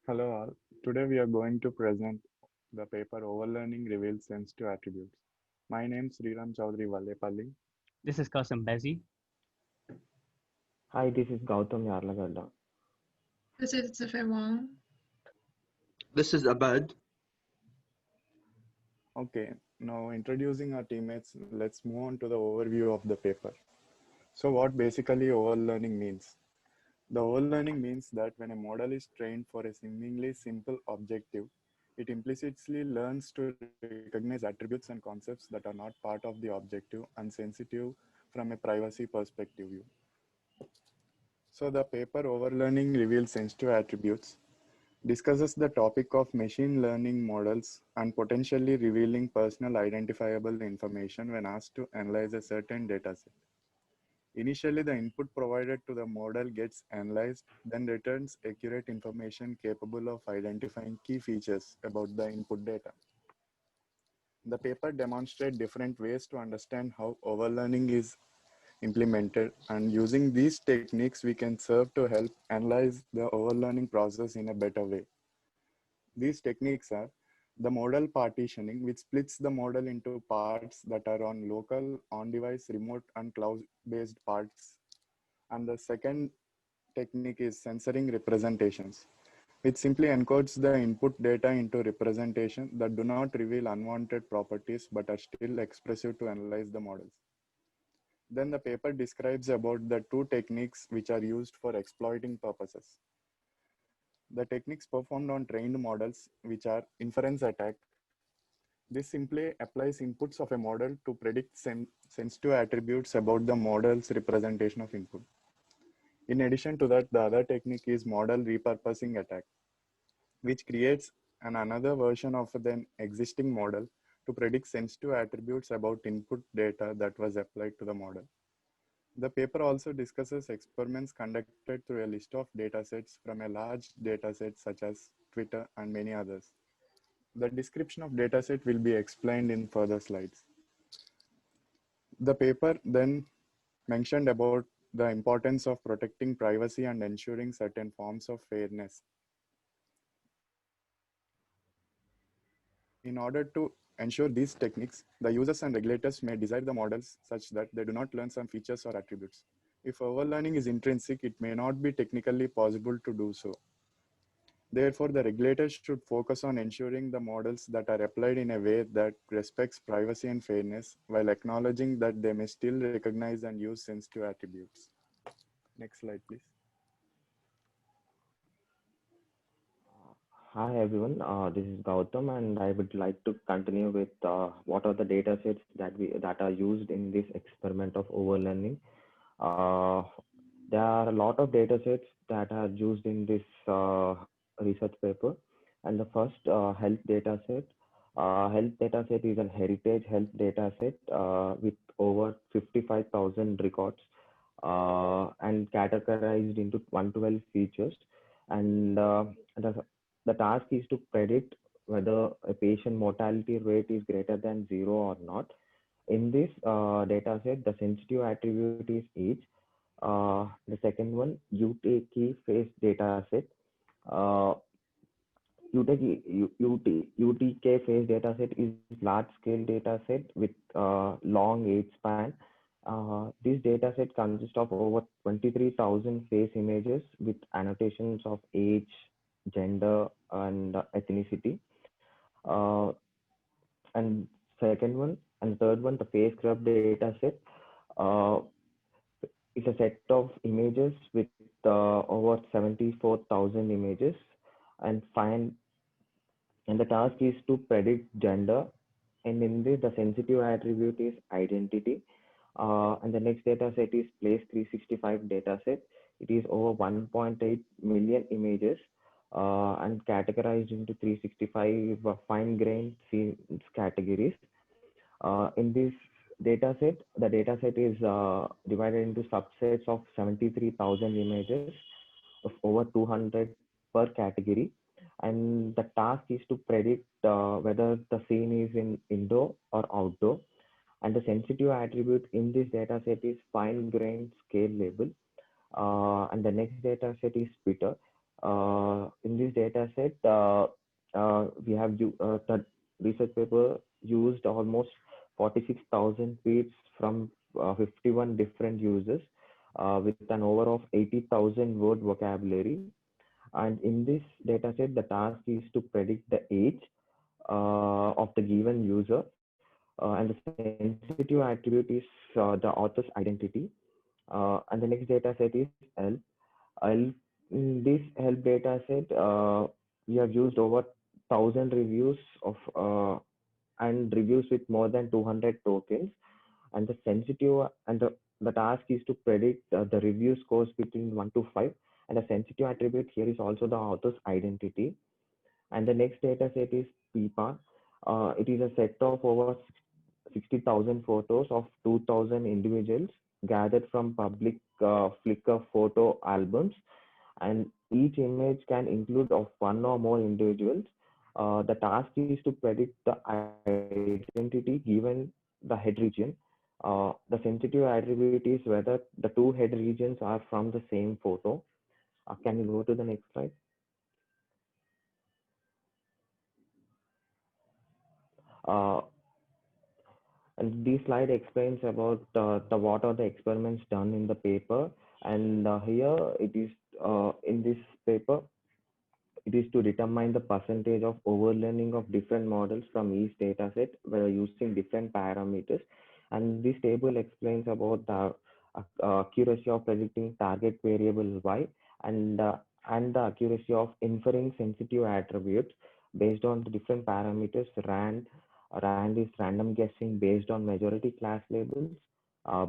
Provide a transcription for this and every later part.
Hello all. Today we are going to present the paper Overlearning Reveals Sensitive Attributes. My name is Sriram Chaudhary Vallepalli. This is Kasam Bazzi. Hi, this is Gautam Yarlagadda. This is Zifei. This is Abad. Okay, now introducing our teammates, let's move on to the overview of the paper. So what basically overlearning means? The overlearning means that when a model is trained for a seemingly simple objective, it implicitly learns to recognize attributes and concepts that are not part of the objective and sensitive from a privacy perspective view. So the paper Overlearning Reveals Sensitive Attributes discusses the topic of machine learning models and potentially revealing personal identifiable information when asked to analyze a certain dataset. Initially, the input provided to the model gets analyzed, then returns accurate information capable of identifying key features about the input data. The paper demonstrates different ways to understand how overlearning is implemented, and using these techniques, we can serve to help analyze the overlearning process in a better way. These techniques are the model partitioning, which splits the model into parts that are on local, on-device, remote, and cloud-based parts. And the second technique is censoring representations, which simply encodes the input data into representation that do not reveal unwanted properties but are still expressive to analyze the models. Then the paper describes about the two techniques which are used for exploiting purposes. The techniques performed on trained models, which are inference attack. This simply applies inputs of a model to predict sensitive attributes about the model's representation of input. In addition to that, the other technique is model repurposing attack, which creates another version of an existing model to predict sensitive attributes about input data that was applied to the model. The paper also discusses experiments conducted through a list of datasets from a large dataset such as Twitter and many others. The description of dataset will be explained in further slides. The paper then mentioned about the importance of protecting privacy and ensuring certain forms of fairness. In order to ensure these techniques, the users and regulators may design the models such that they do not learn some features or attributes. If overlearning is intrinsic, it may not be technically possible to do so. Therefore, the regulators should focus on ensuring the models that are applied in a way that respects privacy and fairness while acknowledging that they may still recognize and use sensitive attributes. Next slide, please. Hi everyone, this is Gautam, and I would like to continue with what are the data sets that are used in this experiment of overlearning. Uh, there are a lot of data sets that are used in this research paper, and the first health data set. Health data set is a heritage health data set with over 55,000 records and categorized into 112 features. And the task is to predict whether a patient mortality rate is greater than zero or not. In this data set, the sensitive attribute is age. The second one, UTK phase data set. Uh, UTK phase data set is large scale data set with long age span. This data set consists of over 23,000 face images with annotations of age, gender, and ethnicity. Uh, and second one and third one, the face scrub data set. Uh, it's a set of images with over 74,000 images and find and the task is to predict gender, and in this the sensitive attribute is identity. And the next data set is place 365 data set. It is over 1.8 million images and categorized into 365 fine grained scenes categories. In this data set, the data set is divided into subsets of 73,000 images of over 200 per category. And the task is to predict whether the scene is in indoor or outdoor. And the sensitive attribute in this data set is fine grained scale label. And the next data set is Twitter. In this data set, the research paper used almost 46,000 tweets from 51 different users with an over of 80,000 word vocabulary. And in this data set, the task is to predict the age of the given user, and the sensitive attribute is the author's identity. And the next data set is L. In this help data set, we have used over 1,000 reviews of and reviews with more than 200 tokens. And the sensitive and the task is to predict the review scores between 1 to 5. And the sensitive attribute here is also the author's identity. And the next data set is PIPA. It is a set of over 60,000 photos of 2,000 individuals gathered from public Flickr photo albums, and each image can include of one or more individuals. The task is to predict the identity given the head region. The sensitive attribute is whether the two head regions are from the same photo. Can you go to the next slide? Uh, and this slide explains about the what are the experiments done in the paper. And here it is in this paper, it is to determine the percentage of overlearning of different models from each dataset by using different parameters. And this table explains about the accuracy of predicting target variable y, and uh, and the accuracy of inferring sensitive attributes based on the different parameters. Rand is random guessing based on majority class labels.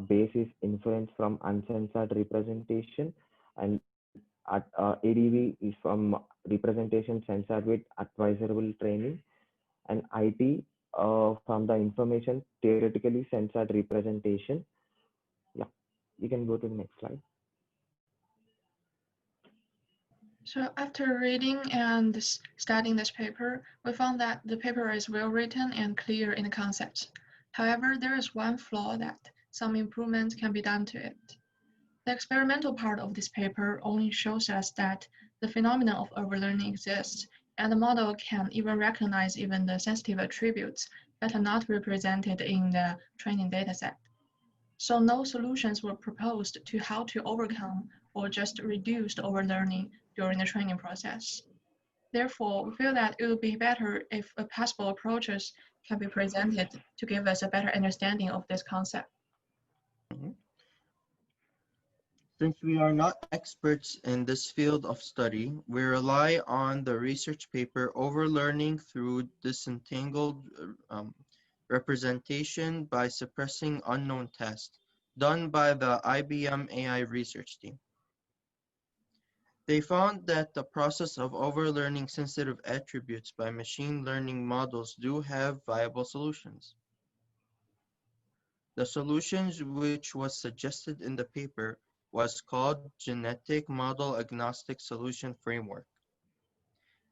Base is inference from uncensored representation, and ADV is from representation censored with advisable training, and IT from the information theoretically censored representation. Yeah, you can go to the next slide. So after reading and studying this paper, we found that the paper is well written and clear in the concepts. However, there is one flaw that some improvements can be done to it. The experimental part of this paper only shows us that the phenomenon of overlearning exists, and the model can even recognize even the sensitive attributes that are not represented in the training dataset. So no solutions were proposed to how to overcome or just reduce the overlearning during the training process. Therefore, we feel that it would be better if possible approaches can be presented to give us a better understanding of this concept. Mhm. Since we are not experts in this field of study, we rely on the research paper Overlearning Through Disentangled Representation by Suppressing Unknown Tests, done by the IBM AI research team. They found that the process of overlearning sensitive attributes by machine learning models do have viable solutions. The solutions which was suggested in the paper was called Genetic Model Agnostic Solution Framework.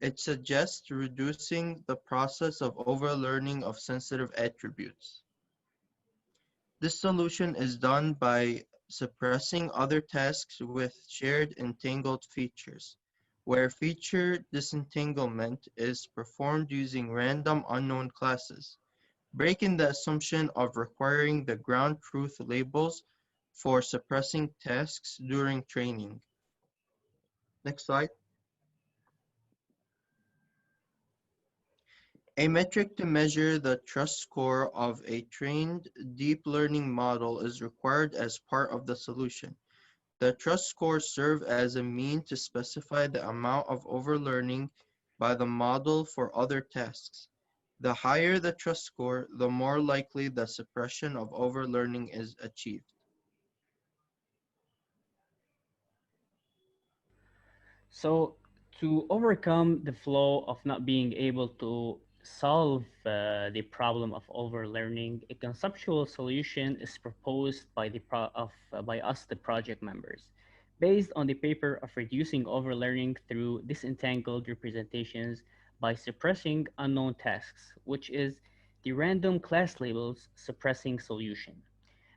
It suggests reducing the process of overlearning of sensitive attributes. This solution is done by suppressing other tasks with shared entangled features, where feature disentanglement is performed using random unknown classes, breaking the assumption of requiring the ground truth labels for suppressing tasks during training. Next slide. A metric to measure the trust score of a trained deep learning model is required as part of the solution. The trust scores serve as a mean to specify the amount of overlearning by the model for other tasks. The higher the trust score, the more likely the suppression of overlearning is achieved. So to overcome the flow of not being able to solve the problem of overlearning, a conceptual solution is proposed by by us, the project members, based on the paper of reducing overlearning through disentangled representations by suppressing unknown tasks, which is the random class labels suppressing solution.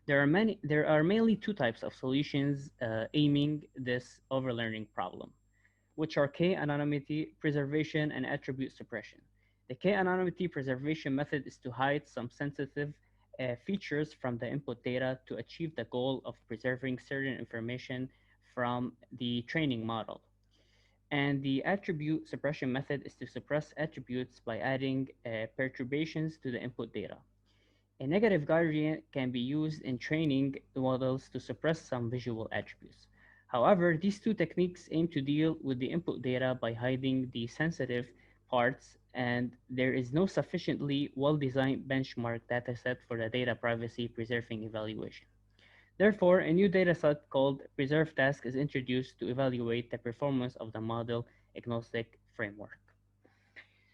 There are mainly two types of solutions aiming this overlearning problem. which are k-anonymity, preservation, and attribute suppression. The k-anonymity preservation method is to hide some sensitive features from the input data to achieve the goal of preserving certain information from the training model. And the attribute suppression method is to suppress attributes by adding perturbations to the input data. A negative gradient can be used in training the models to suppress some visual attributes. However, these two techniques aim to deal with the input data by hiding the sensitive parts, and there is no sufficiently well-designed benchmark dataset for the data privacy preserving evaluation. Therefore, a new dataset called Preserve Task is introduced to evaluate the performance of the model agnostic framework.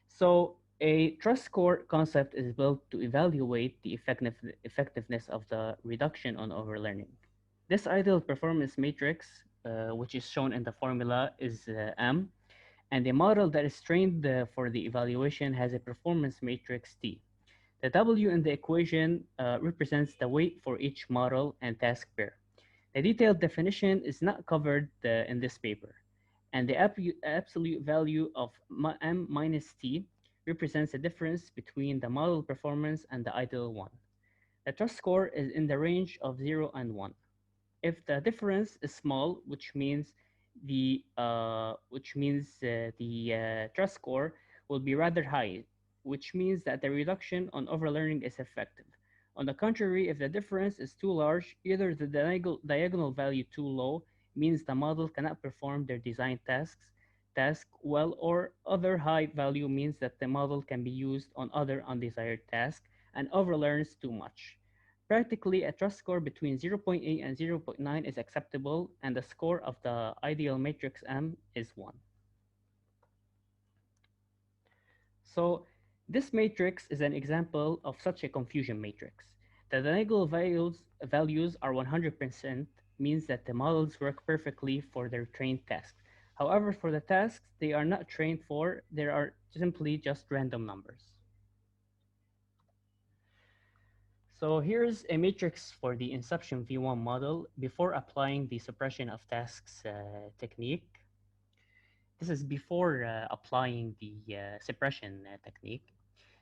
So a trust score concept is built to evaluate the effectiveness of the reduction on overlearning. This ideal performance matrix, which is shown in the formula, is M, and the model that is trained for the evaluation has a performance matrix T. The W in the equation represents the weight for each model and task pair. The detailed definition is not covered in this paper, and the absolute value of m minus t represents the difference between the model performance and the ideal one. The trust score is in the range of 0 and 1. If the difference is small, which means the trust score will be rather high, which means that the reduction on overlearning is effective. On the contrary, if the difference is too large, either the diagonal value too low means the model cannot perform their design task well, or other high value means that the model can be used on other undesired tasks and overlearns too much. Practically, a trust score between 0.8 and 0.9 is acceptable, and the score of the ideal matrix M is 1. So, this matrix is an example of such a confusion matrix. The diagonal values are 100% means that the models work perfectly for their trained tasks. However, for the tasks they are not trained for, there are simply just random numbers. So here's a matrix for the Inception V1 model before applying the suppression of tasks technique. This is before applying the suppression technique.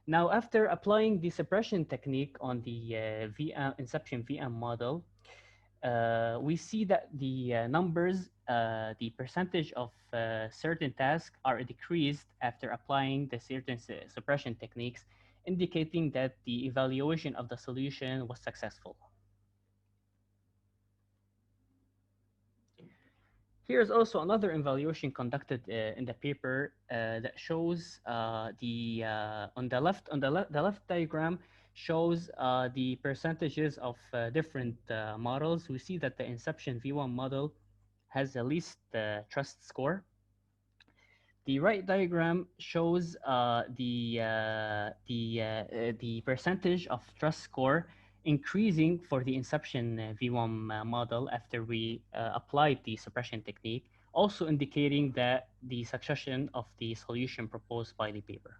Now, after applying the suppression technique on the Inception VM model, we see that the numbers, the percentage of certain tasks are decreased after applying the certain suppression techniques, indicating that the evaluation of the solution was successful. Here's also another evaluation conducted in the paper that shows on the left diagram shows the percentages of different models. We see that the Inception V1 model has the least trust score. The right diagram shows the percentage of trust score increasing for the Inception V1 model after we applied the suppression technique, also indicating that the succession of the solution proposed by the paper.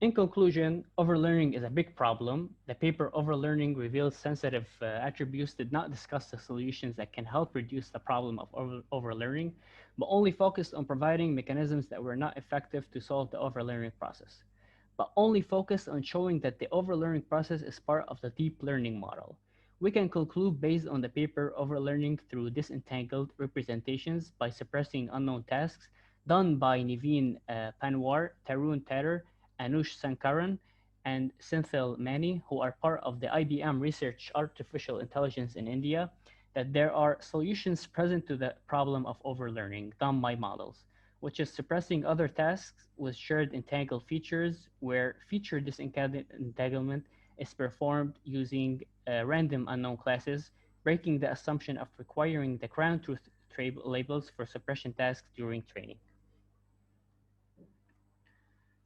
In conclusion, overlearning is a big problem. The paper Overlearning Reveals Sensitive Attributes did not discuss the solutions that can help reduce the problem of overlearning, but only focused on providing mechanisms that were not effective to solve the overlearning process, but only focused on showing that the overlearning process is part of the deep learning model. We can conclude based on the paper Overlearning through disentangled representations by suppressing unknown tasks done by Niveen Panwar, Tarun Thakur, Anush Sankaran, and Senthil Mani, who are part of the IBM Research Artificial Intelligence in India, that there are solutions present to the problem of overlearning done by models, which is suppressing other tasks with shared entangled features, where feature disentanglement is performed using random unknown classes, breaking the assumption of requiring the ground truth labels for suppression tasks during training.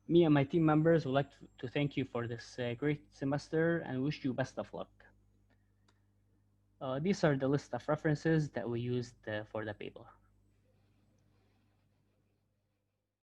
Me and my team members would like to thank you for this great semester and wish you best of luck. These are the list of references that we used for the paper.